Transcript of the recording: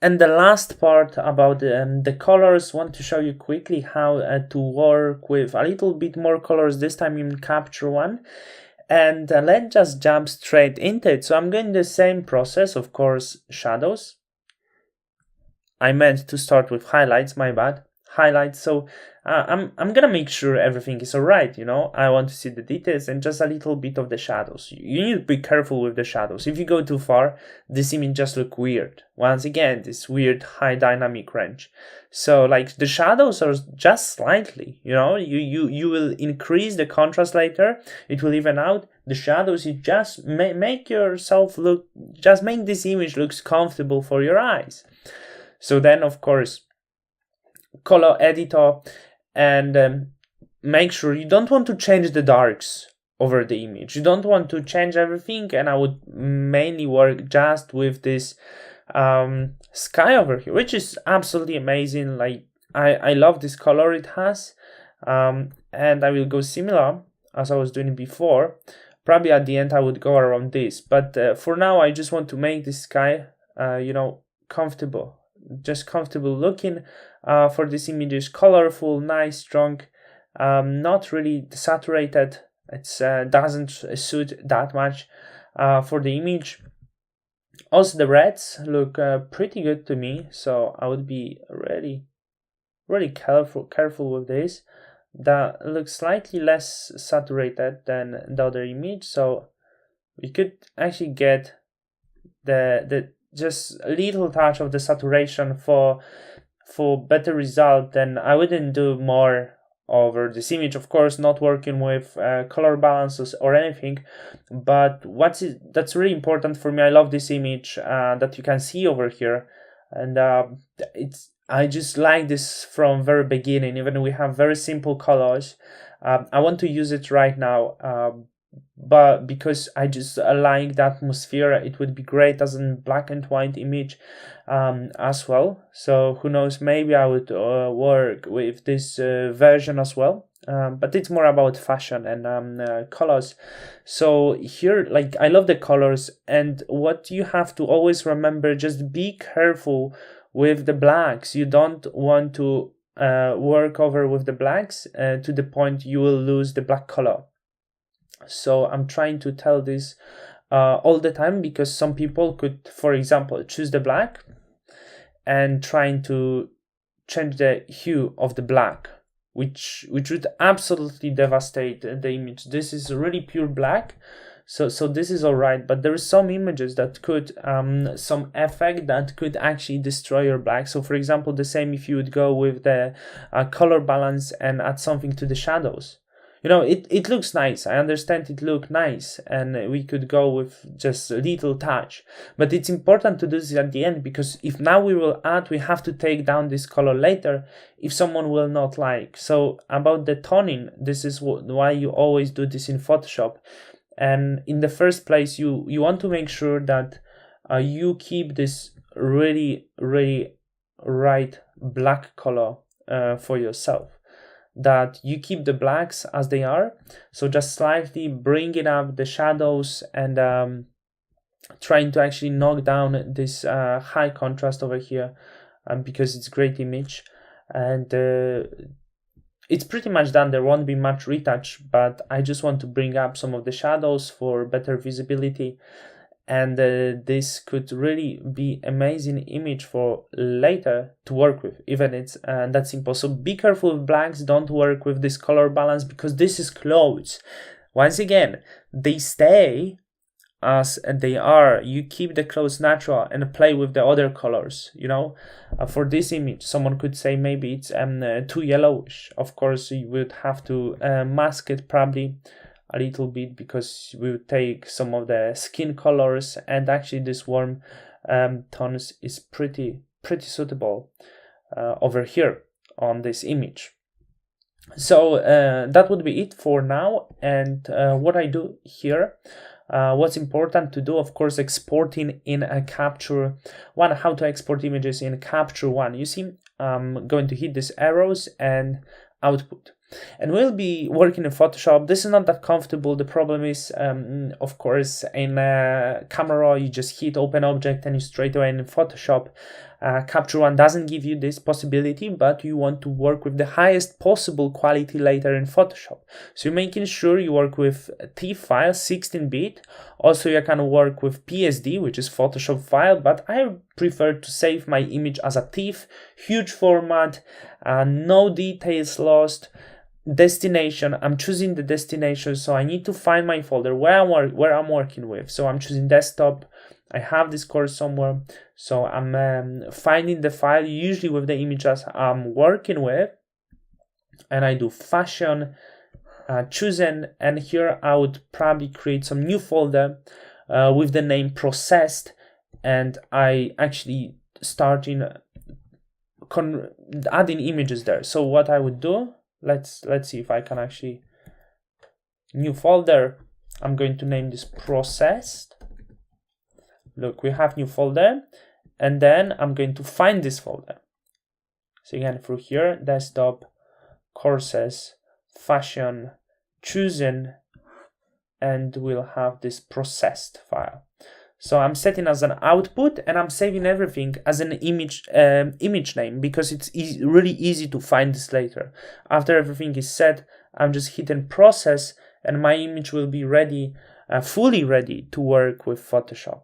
And the last part about the colors, want to show you quickly how to work with a little bit more colors, this time in Capture One. And let's just jump straight into it. So I'm going the same process, of course, shadows. I meant to start with highlights, my bad. Highlights. So I'm gonna make sure everything is alright, you know. I want to see the details and just a little bit of the shadows. You need to be careful with the shadows. If you go too far, this image just look weird. Once again, this weird high dynamic range. So like the shadows are just slightly, you know, you will increase the contrast later. It will even out. The shadows, you just make yourself look, just make this image looks comfortable for your eyes. So then, of course, color editor, and make sure you don't want to change the darks over the image. You don't want to change everything, and I would mainly work just with this sky over here, which is absolutely amazing. Like I love this color it has, and I will go similar as I was doing before. Probably at the end I would go around this, but for now I just want to make this sky you know, comfortable, just comfortable looking. For this image is colorful, nice, strong, not really saturated. It's doesn't suit that much for the image. Also the reds look pretty good to me, so I would be really careful with this. That looks slightly less saturated than the other image, so we could actually get the just a little touch of the saturation for better result. Then I wouldn't do more over this image, of course, not working with color balances or anything, but that's really important for me. I love this image that you can see over here, and I just like this from very beginning. Even we have very simple colors, I want to use it right now, but because I just like the atmosphere, it would be great as a black and white image as well. So who knows, maybe I would work with this version as well, but it's more about fashion and colors. So here, like, I love the colors, and what you have to always remember, just be careful with the blacks. You don't want to work over with the blacks to the point you will lose the black color. So I'm trying to tell this all the time, because some people could, for example, choose the black and trying to change the hue of the black, which would absolutely devastate the image. This is really pure black, so this is all right, but there is some images that could some effect that could actually destroy your black. So for example, the same if you would go with the color balance and add something to the shadows. You know, it looks nice. I understand it look nice, and we could go with just a little touch. But it's important to do this at the end, because if now we will add, we have to take down this color later if someone will not like. So about the toning, this is why you always do this in Photoshop. And in the first place, you want to make sure that you keep this really right black color for yourself, that you keep the blacks as they are. So just slightly bringing up the shadows and trying to actually knock down this high contrast over here, because it's great image, and it's pretty much done. There won't be much retouch, but I just want to bring up some of the shadows for better visibility. And this could really be amazing image for later to work with, even it's that simple. So be careful with blacks, don't work with this color balance, because this is clothes. Once again, they stay as they are. You keep the clothes natural and play with the other colors, you know. For this image, someone could say maybe it's too yellowish. Of course, you would have to mask it probably a little bit, because we would take some of the skin colors, and actually this warm tones is pretty suitable over here on this image. So that would be it for now. And what I do here, what's important to do, of course, exporting in a Capture One. How to export images in Capture One. You see, I'm going to hit these arrows and output. And we'll be working in Photoshop. This is not that comfortable. The problem is, of course, in Camera Raw, you just hit open object and you straight away in Photoshop. Capture One doesn't give you this possibility, but you want to work with the highest possible quality later in Photoshop. So you're making sure you work with TIFF file, 16-bit. Also, you can work with PSD, which is Photoshop file, but I prefer to save my image as a TIFF, huge format, no details lost. Destination, I'm choosing the destination, so I need to find my folder where I'm working with. So I'm choosing desktop. I have this course somewhere, so I'm finding the file, usually with the images I'm working with, and I do fashion, chosen, and here I would probably create some new folder with the name processed, and I actually starting adding images there. So what I would do, let's see if I can actually, new folder, I'm going to name this processed. Look, we have new folder, and then I'm going to find this folder. So again, through here, desktop, courses, fashion, chosen, and we'll have this processed file. So I'm setting as an output, and I'm saving everything as an image name, because it's really easy to find this later. After everything is set, I'm just hitting process, and my image will be ready, fully ready to work with Photoshop.